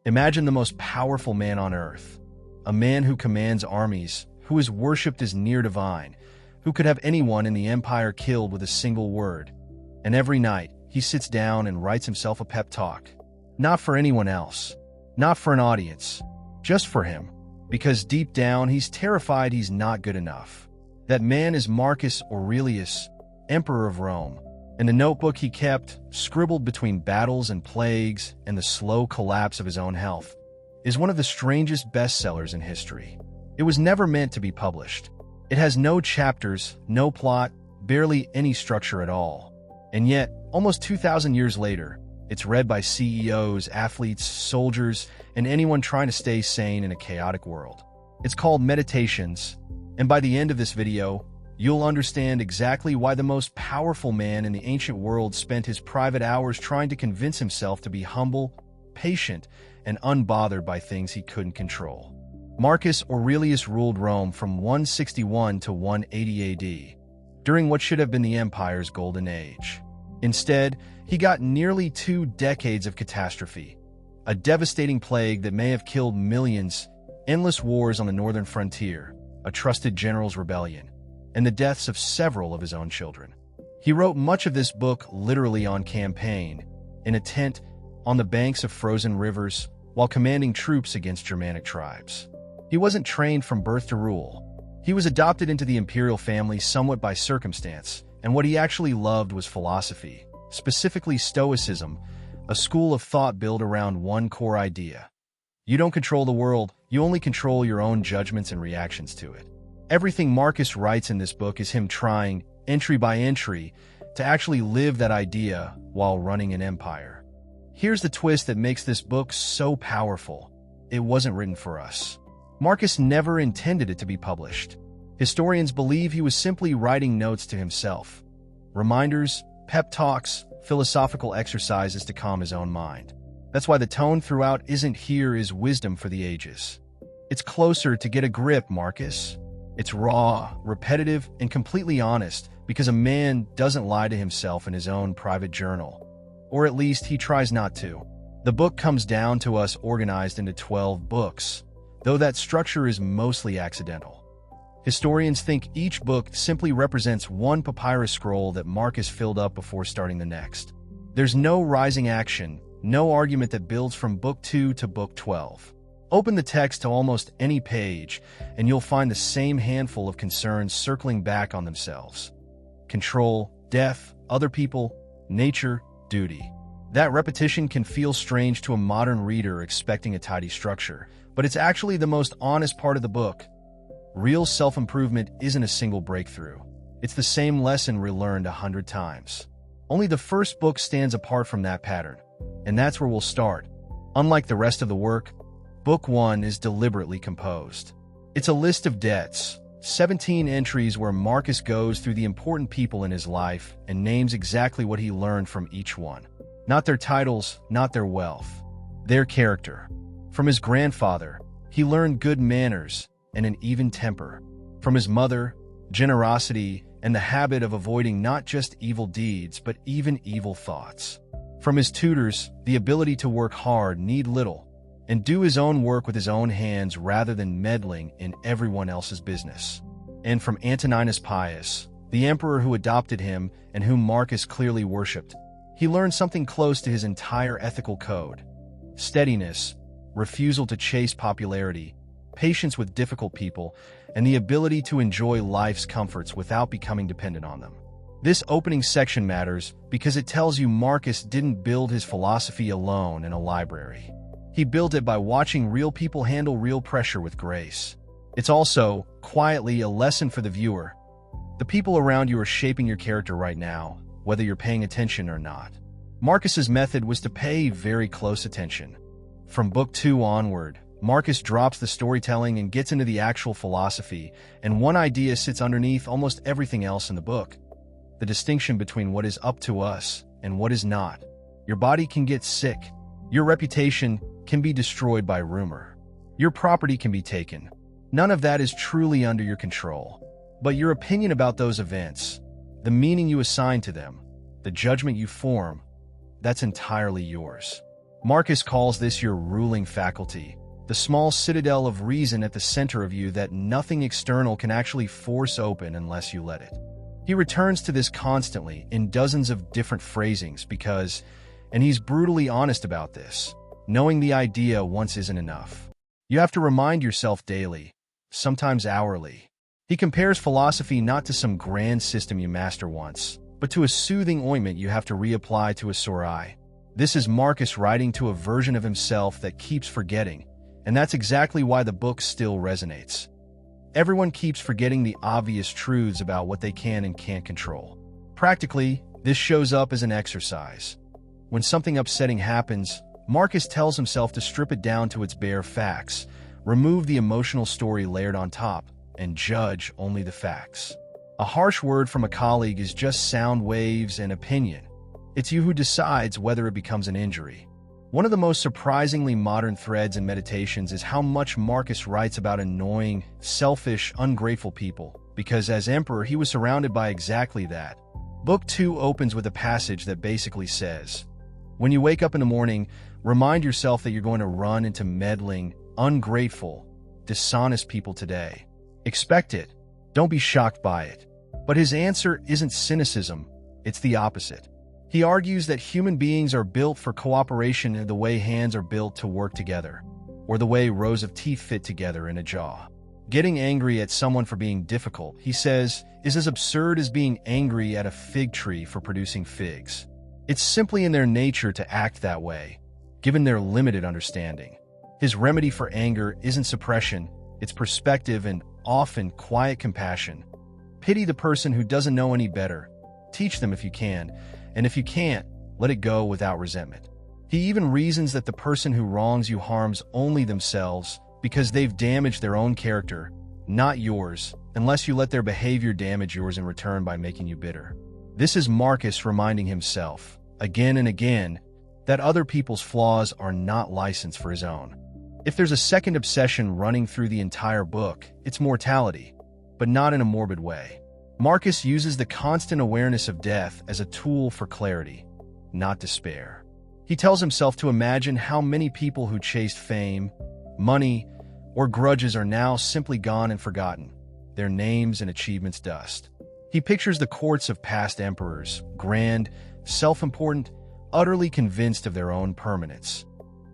Imagine the most powerful man on earth, a man who commands armies, who is worshipped as near divine, who could have anyone in the empire killed with a single word. And every night, he sits down and writes himself a pep talk. Not for anyone else, not for an audience, just for him. Because deep down, he's terrified he's not good enough. That man is Marcus Aurelius, Emperor of Rome. In the notebook he kept, scribbled between battles and plagues and the slow collapse of his own health, is one of the strangest bestsellers in history. It was never meant to be published. It has no chapters, no plot, barely any structure at all. And yet, almost 2,000 years later, it's read by CEOs, athletes, soldiers, and anyone trying to stay sane in a chaotic world. It's called Meditations, and by the end of this video, you'll understand exactly why the most powerful man in the ancient world spent his private hours trying to convince himself to be humble, patient, and unbothered by things he couldn't control. Marcus Aurelius ruled Rome from 161 to 180 AD, during what should have been the empire's golden age. Instead, he got nearly 2 decades of catastrophe, a devastating plague that may have killed millions, endless wars on the northern frontier, a trusted general's rebellion, and the deaths of several of his own children. He wrote much of this book literally on campaign, in a tent on the banks of frozen rivers, while commanding troops against Germanic tribes. He wasn't trained from birth to rule. He was adopted into the imperial family somewhat by circumstance, and what he actually loved was philosophy, specifically Stoicism, a school of thought built around one core idea. You don't control the world, you only control your own judgments and reactions to it. Everything Marcus writes in this book is him trying, entry by entry, to actually live that idea while running an empire. Here's the twist that makes this book so powerful. It wasn't written for us. Marcus never intended it to be published. Historians believe he was simply writing notes to himself, reminders, pep talks, philosophical exercises to calm his own mind. That's why the tone throughout isn't "here is wisdom for the ages." It's closer to "get a grip, Marcus." It's raw, repetitive, and completely honest because a man doesn't lie to himself in his own private journal. Or at least he tries not to. The book comes down to us organized into 12 books, though that structure is mostly accidental. Historians think each book simply represents one papyrus scroll that Marcus filled up before starting the next. There's no rising action, no argument that builds from book 2 to book 12. Open the text to almost any page, and you'll find the same handful of concerns circling back on themselves. Control, death, other people, nature, duty. That repetition can feel strange to a modern reader expecting a tidy structure, but it's actually the most honest part of the book. Real self-improvement isn't a single breakthrough. It's the same lesson relearned 100 times. Only the first book stands apart from that pattern, and that's where we'll start. Unlike the rest of the work, Book 1 is deliberately composed. It's a list of debts, 17 entries where Marcus goes through the important people in his life and names exactly what he learned from each one. Not their titles, not their wealth. Their character. From his grandfather, he learned good manners and an even temper. From his mother, generosity and the habit of avoiding not just evil deeds but even evil thoughts. From his tutors, the ability to work hard, need little, and do his own work with his own hands rather than meddling in everyone else's business. And from Antoninus Pius, the emperor who adopted him and whom Marcus clearly worshipped, he learned something close to his entire ethical code: steadiness, refusal to chase popularity, patience with difficult people, and the ability to enjoy life's comforts without becoming dependent on them. This opening section matters because it tells you Marcus didn't build his philosophy alone in a library. He built it by watching real people handle real pressure with grace. It's also, quietly, a lesson for the viewer. The people around you are shaping your character right now, whether you're paying attention or not. Marcus's method was to pay very close attention. From book 2 onward, Marcus drops the storytelling and gets into the actual philosophy, and one idea sits underneath almost everything else in the book: the distinction between what is up to us and what is not. Your body can get sick. Your reputation can be destroyed by rumor. Your property can be taken. None of that is truly under your control. But your opinion about those events, the meaning you assign to them, the judgment you form, that's entirely yours. Marcus calls this your ruling faculty, the small citadel of reason at the center of you that nothing external can actually force open unless you let it. He returns to this constantly in dozens of different phrasings because, and he's brutally honest about this, knowing the idea once isn't enough. You have to remind yourself daily, sometimes hourly. He compares philosophy not to some grand system you master once, but to a soothing ointment you have to reapply to a sore eye. This is Marcus writing to a version of himself that keeps forgetting, and that's exactly why the book still resonates. Everyone keeps forgetting the obvious truths about what they can and can't control. Practically, this shows up as an exercise. When something upsetting happens, Marcus tells himself to strip it down to its bare facts, remove the emotional story layered on top, and judge only the facts. A harsh word from a colleague is just sound waves and opinion. It's you who decides whether it becomes an injury. One of the most surprisingly modern threads in Meditations is how much Marcus writes about annoying, selfish, ungrateful people, because as emperor he was surrounded by exactly that. Book 2 opens with a passage that basically says, "When you wake up in the morning, remind yourself that you're going to run into meddling, ungrateful, dishonest people today. Expect it. Don't be shocked by it." But his answer isn't cynicism, it's the opposite. He argues that human beings are built for cooperation in the way hands are built to work together, or the way rows of teeth fit together in a jaw. Getting angry at someone for being difficult, he says, is as absurd as being angry at a fig tree for producing figs. It's simply in their nature to act that way, given their limited understanding. His remedy for anger isn't suppression, it's perspective and often quiet compassion. Pity the person who doesn't know any better. Teach them if you can, and if you can't, let it go without resentment. He even reasons that the person who wrongs you harms only themselves because they've damaged their own character, not yours, unless you let their behavior damage yours in return by making you bitter. This is Marcus reminding himself, again and again, that other people's flaws are not license for his own. If there's a second obsession running through the entire book, it's mortality, but not in a morbid way. Marcus uses the constant awareness of death as a tool for clarity, not despair. He tells himself to imagine how many people who chased fame, money, or grudges are now simply gone and forgotten, their names and achievements dust. He pictures the courts of past emperors, grand, self-important, utterly convinced of their own permanence,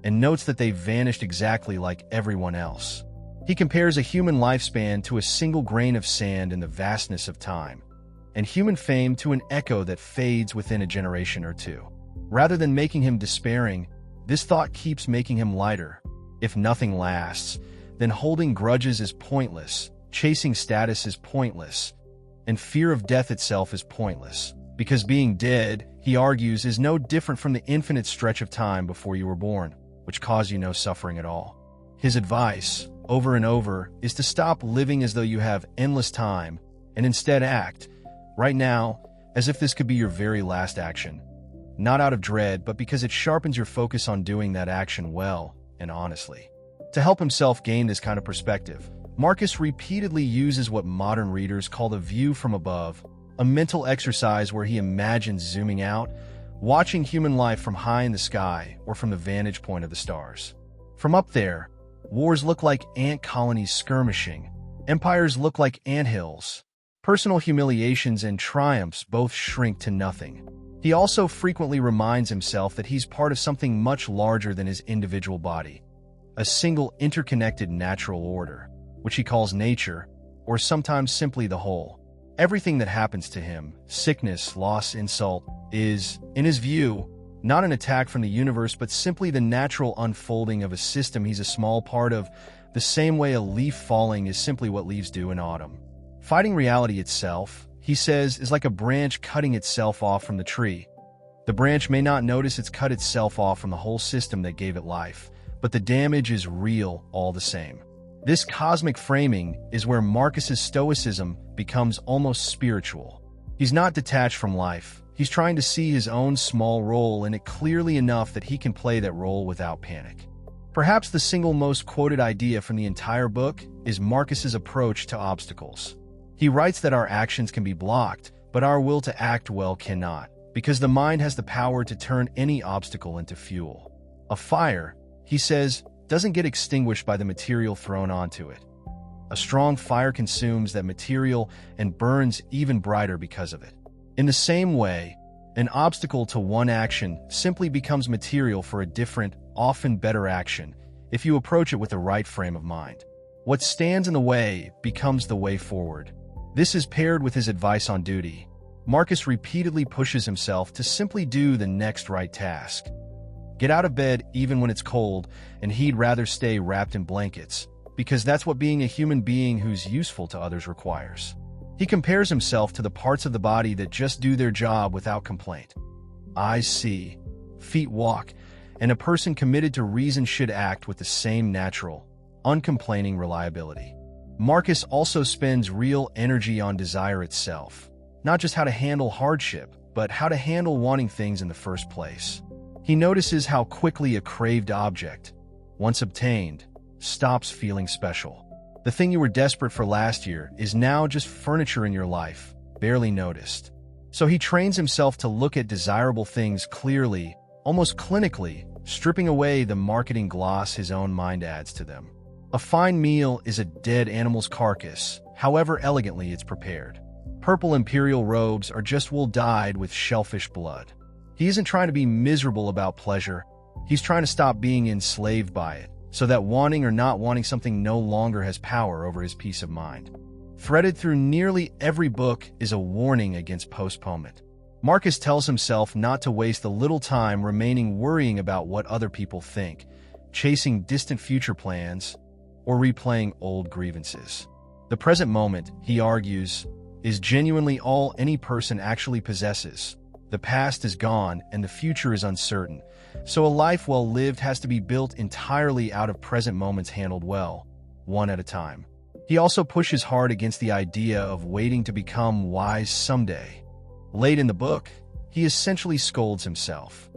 and notes that they vanished exactly like everyone else. He compares a human lifespan to a single grain of sand in the vastness of time, and human fame to an echo that fades within a generation or two. Rather than making him despairing, this thought keeps making him lighter. If nothing lasts, then holding grudges is pointless, chasing status is pointless, and fear of death itself is pointless. Because being dead, he argues, is no different from the infinite stretch of time before you were born, which caused you no suffering at all. His advice, over and over, is to stop living as though you have endless time and instead act, right now, as if this could be your very last action. Not out of dread, but because it sharpens your focus on doing that action well and honestly. To help himself gain this kind of perspective, Marcus repeatedly uses what modern readers call the view from above, a mental exercise where he imagines zooming out, watching human life from high in the sky or from the vantage point of the stars. From up there, wars look like ant colonies skirmishing. Empires look like anthills. Personal humiliations and triumphs both shrink to nothing. He also frequently reminds himself that he's part of something much larger than his individual body, a single interconnected natural order, which he calls nature, or sometimes simply the whole. Everything that happens to him, sickness, loss, insult, is, in his view, not an attack from the universe, but simply the natural unfolding of a system he's a small part of, the same way a leaf falling is simply what leaves do in autumn. Fighting reality itself, he says, is like a branch cutting itself off from the tree. The branch may not notice it's cut itself off from the whole system that gave it life, but the damage is real all the same. This cosmic framing is where Marcus's Stoicism becomes almost spiritual. He's not detached from life. He's trying to see his own small role in it clearly enough that he can play that role without panic. Perhaps the single most quoted idea from the entire book is Marcus's approach to obstacles. He writes that our actions can be blocked, but our will to act well cannot, because the mind has the power to turn any obstacle into fuel. A fire, he says, doesn't get extinguished by the material thrown onto it. A strong fire consumes that material and burns even brighter because of it. In the same way, an obstacle to one action simply becomes material for a different, often better action if you approach it with the right frame of mind. What stands in the way becomes the way forward. This is paired with his advice on duty. Marcus repeatedly pushes himself to simply do the next right task. Get out of bed even when it's cold, and he'd rather stay wrapped in blankets, because that's what being a human being who's useful to others requires. He compares himself to the parts of the body that just do their job without complaint. Eyes see, feet walk, and a person committed to reason should act with the same natural, uncomplaining reliability. Marcus also spends real energy on desire itself, not just how to handle hardship, but how to handle wanting things in the first place. He notices how quickly a craved object, once obtained, stops feeling special. The thing you were desperate for last year is now just furniture in your life, barely noticed. So he trains himself to look at desirable things clearly, almost clinically, stripping away the marketing gloss his own mind adds to them. A fine meal is a dead animal's carcass, however elegantly it's prepared. Purple imperial robes are just wool dyed with shellfish blood. He isn't trying to be miserable about pleasure. He's trying to stop being enslaved by it, so that wanting or not wanting something no longer has power over his peace of mind. Threaded through nearly every book is a warning against postponement. Marcus tells himself not to waste the little time remaining worrying about what other people think, chasing distant future plans, or replaying old grievances. The present moment, he argues, is genuinely all any person actually possesses. The past is gone and the future is uncertain, so a life well lived has to be built entirely out of present moments handled well, one at a time. He also pushes hard against the idea of waiting to become wise someday. Late in the book, he essentially scolds himself.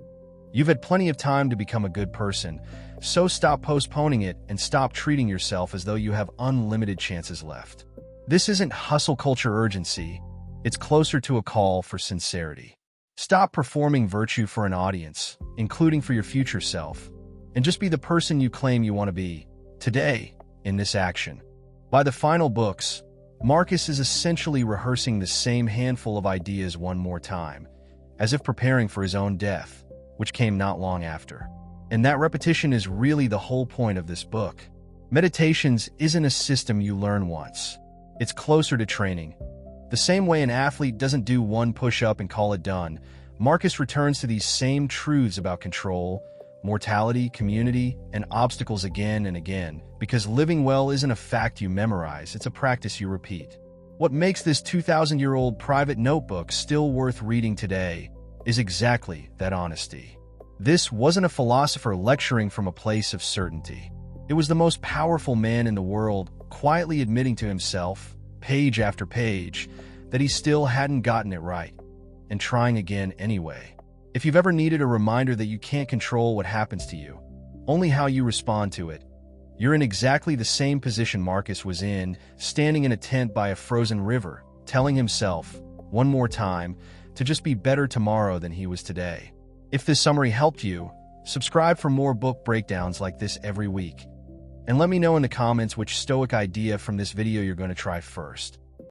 You've had plenty of time to become a good person, so stop postponing it and stop treating yourself as though you have unlimited chances left. This isn't hustle culture urgency, it's closer to a call for sincerity. Stop performing virtue for an audience, including for your future self, and just be the person you claim you want to be, today, in this action. By the final books, Marcus is essentially rehearsing the same handful of ideas one more time, as if preparing for his own death, which came not long after. And that repetition is really the whole point of this book. Meditations isn't a system you learn once. It's closer to training. The same way an athlete doesn't do one push-up and call it done, Marcus returns to these same truths about control, mortality, community, and obstacles again and again, because living well isn't a fact you memorize, it's a practice you repeat. What makes this 2,000-year-old private notebook still worth reading today is exactly that honesty. This wasn't a philosopher lecturing from a place of certainty. It was the most powerful man in the world quietly admitting to himself, page after page, that he still hadn't gotten it right, and trying again anyway. If you've ever needed a reminder that you can't control what happens to you, only how you respond to it, you're in exactly the same position Marcus was in, standing in a tent by a frozen river, telling himself, one more time, to just be better tomorrow than he was today. If this summary helped you, subscribe for more book breakdowns like this every week. And let me know in the comments which Stoic idea from this video you're going to try first.